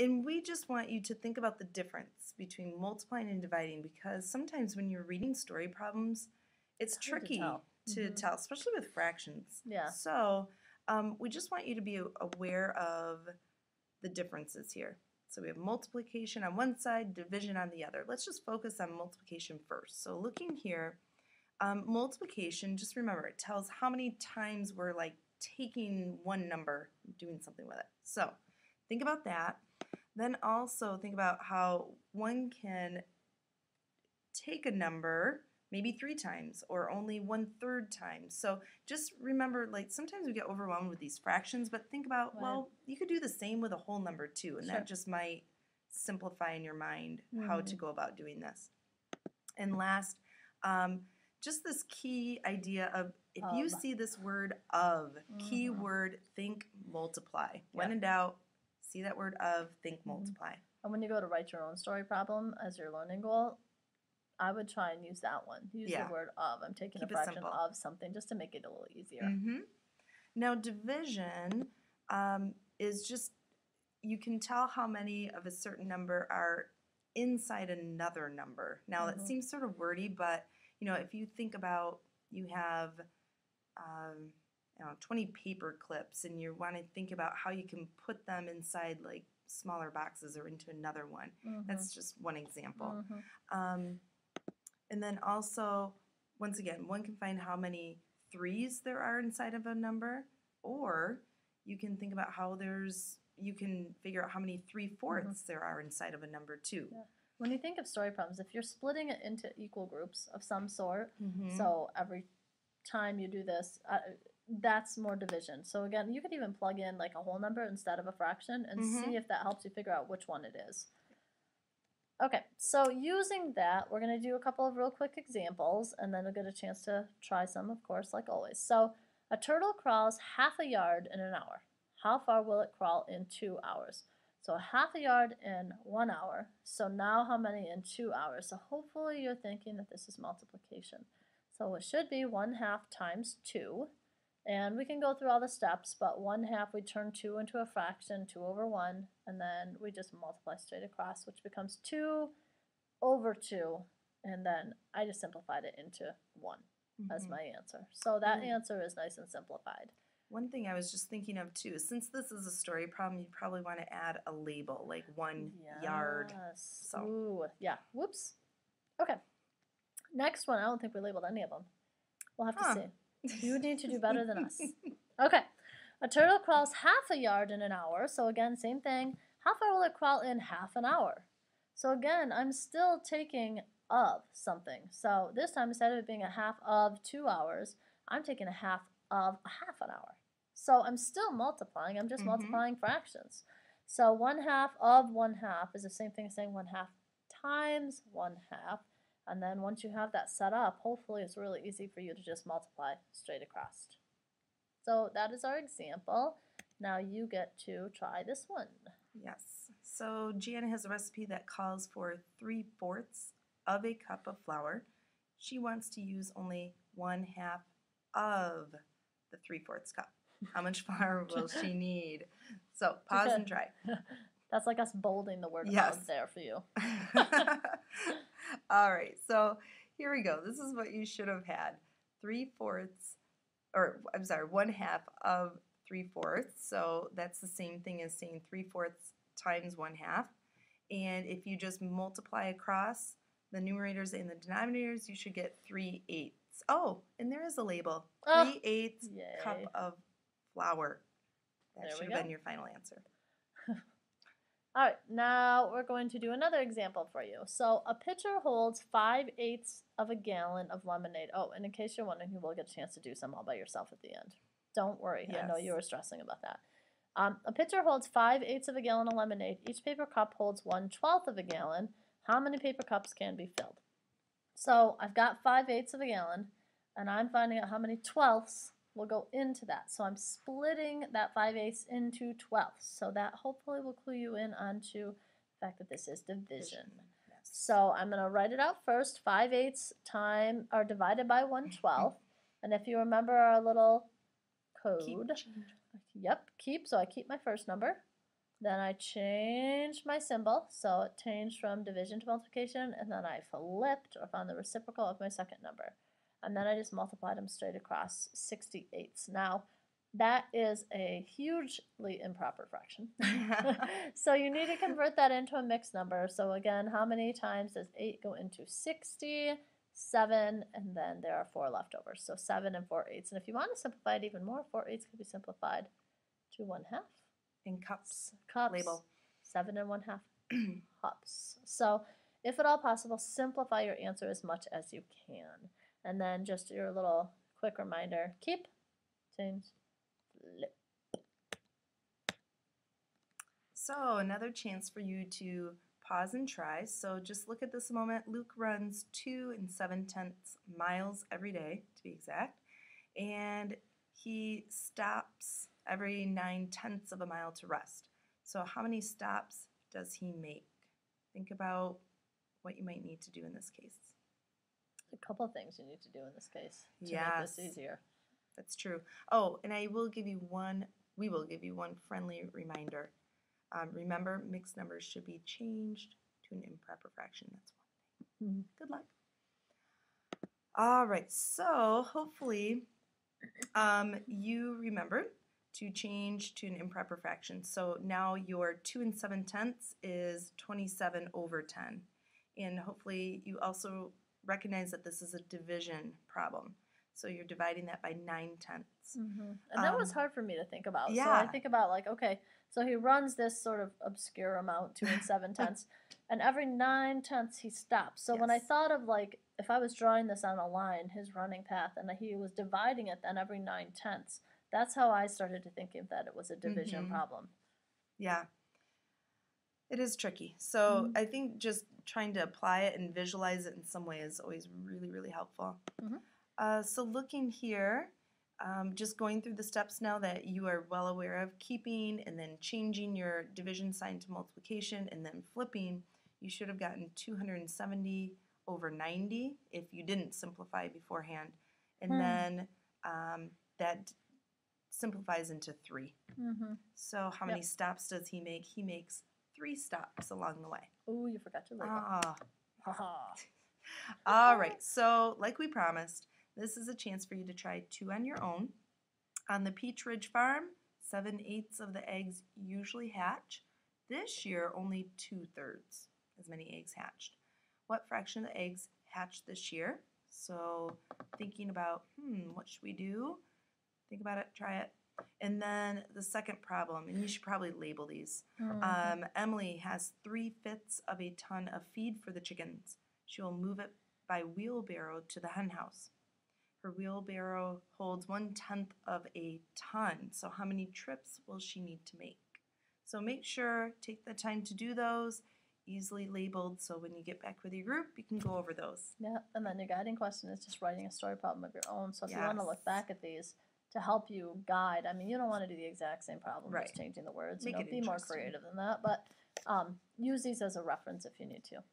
And we just want you to think about the difference between multiplying and dividing, because sometimes when you're reading story problems, it's tricky to tell, especially with fractions. Yeah. So we just want you to be aware of the differences here. So we have multiplication on one side, division on the other. Let's just focus on multiplication first. So looking here, multiplication, just remember, it tells how many times we're like taking one number and doing something with it. So think about that. Then also think about how one can take a number maybe 3 times or only 1/3 times. So just remember, like, sometimes we get overwhelmed with these fractions, but think about, well, you could do the same with a whole number too, and that just might simplify in your mind how to go about doing this. And last, just this key idea of, if you see this word of, keyword, think multiply. When in doubt, see that word of, think multiply. And when you go to write your own story problem as your learning goal, I would try and use that one. Use the word of. I'm taking a fraction of something, just to make it a little easier. Now division is just, you can tell how many of a certain number are inside another number. Now that seems sort of wordy, but you know, if you think about, you have 20 paper clips, and you want to think about how you can put them inside like smaller boxes or into another one. That's just one example. And then also, once again, one can find how many 3s there are inside of a number, or you can think about how you can figure out how many 3/4 there are inside of a number too. Yeah. When you think of story problems, if you're splitting it into equal groups of some sort, so every time you do this, that's more division. So again, you could even plug in like a whole number instead of a fraction and see if that helps you figure out which one it is. Okay, so using that, we're going to do a couple of real quick examples, and then we'll get a chance to try some, of course, like always. So a turtle crawls half a yard in an hour. How far will it crawl in 2 hours? So half a yard in 1 hour. So now how many in 2 hours? So hopefully you're thinking that this is multiplication. So it should be 1/2 times 2. And we can go through all the steps, but 1/2, we turn 2 into a fraction, 2 over 1, and then we just multiply straight across, which becomes 2 over 2, and then I just simplified it into 1 as my answer. So that answer is nice and simplified. One thing I was just thinking of too, since this is a story problem, you'd probably want to add a label, like 1 yard. So. Ooh, yeah. Whoops. Okay. Next one, I don't think we labeled any of them. We'll have to see. You need to do better than us. Okay. A turtle crawls half a yard in an hour. So again, same thing. How far will it crawl in half an hour? So again, I'm still taking of something. So this time, instead of it being a half of 2 hours, I'm taking a half of a half an hour. So I'm still multiplying. I'm just multiplying fractions. So 1/2 of 1/2 is the same thing as saying 1/2 times 1/2. And then once you have that set up, hopefully it's really easy for you to just multiply straight across. So that is our example. Now you get to try this one. Yes. So Gianna has a recipe that calls for 3/4 of a cup of flour. She wants to use only 1/2 of the 3/4 cup. How much flour will she need? So pause and try. That's like us bolding the word of there for you. All right, so here we go. This is what you should have had. 3/4, or I'm sorry, 1/2 of 3/4. So that's the same thing as saying 3/4 times 1/2. And if you just multiply across the numerators and the denominators, you should get 3/8. Oh, and there is a label. 3/8 cup of flour. That should have been your final answer. All right, now we're going to do another example for you. So a pitcher holds 5/8 of a gallon of lemonade. Oh, and in case you're wondering, you will get a chance to do some all by yourself at the end. Don't worry, I know you were stressing about that. A pitcher holds 5/8 of a gallon of lemonade. Each paper cup holds 1/12 of a gallon. How many paper cups can be filled? So I've got 5/8 of a gallon, and I'm finding out how many 12ths will go into that. So I'm splitting that 5/8 into 12ths. So that hopefully will clue you in onto the fact that this is division. So I'm going to write it out first. 5/8 are divided by 1/12. And if you remember our little code, keep. So I keep my first number. Then I changed my symbol, so it changed from division to multiplication, and then I flipped or found the reciprocal of my second number. And then I just multiplied them straight across 68ths. Now, that is a hugely improper fraction. So you need to convert that into a mixed number. So again, how many times does 8 go into 60? 7, and then there are 4 left over. So 7 and 4/8. And if you want to simplify it even more, 4/8 could be simplified to 1/2. In cups. Cups. Label. 7 and 1/2 cups. So if at all possible, simplify your answer as much as you can. And then just your little quick reminder, keep, change, flip. So another chance for you to pause and try. So just look at this a moment. Luke runs 2 7/10 miles every day, to be exact. And he stops every 9/10 of a mile to rest. So how many stops does he make? Think about what you might need to do in this case. A couple of things you need to do in this case to make Yes. this easier. That's true. Oh, and we will give you one friendly reminder. Remember, mixed numbers should be changed to an improper fraction. That's one thing. Good luck. All right, so hopefully you remembered to change to an improper fraction. So now your 2 7/10 is 27 over 10. And hopefully you also recognize that this is a division problem. So you're dividing that by 9/10. And that was hard for me to think about. Yeah. So I think about like, okay, so he runs this sort of obscure amount, 2 7/10, and every 9/10 he stops. So when I Yes. thought of like, if I was drawing this on a line, his running path, and he was dividing it then every 9/10, that's how I started to think of that it was a division problem. Yeah. It is tricky. So I think just trying to apply it and visualize it in some way is always really, really helpful. So looking here, just going through the steps now that you are well aware of, keeping and then changing your division sign to multiplication and then flipping, you should have gotten 270 over 90 if you didn't simplify beforehand. And then that simplifies into 3. So how many stops does he make? He makes 3 stops along the way. Oh, you forgot to label. Ah. All right, so like we promised, this is a chance for you to try 2 on your own. On the Peach Ridge Farm, 7/8 of the eggs usually hatch. This year, only 2/3 as many eggs hatched. What fraction of the eggs hatched this year? So thinking about, what should we do? Think about it, try it. And then the second problem, and you should probably label these. Emily has 3/5 of a ton of feed for the chickens. She will move it by wheelbarrow to the hen house. Her wheelbarrow holds 1/10 of a ton. So how many trips will she need to make? So make sure, take the time to do those, easily labeled, so when you get back with your group, you can go over those. Yeah, and then your guiding question is just writing a story problem of your own. So if you want to look Yes. back at these to help you guide, I mean, you don't want to do the exact same problem, Right. just changing the words. Make it Be more interesting. creative than that. But use these as a reference if you need to.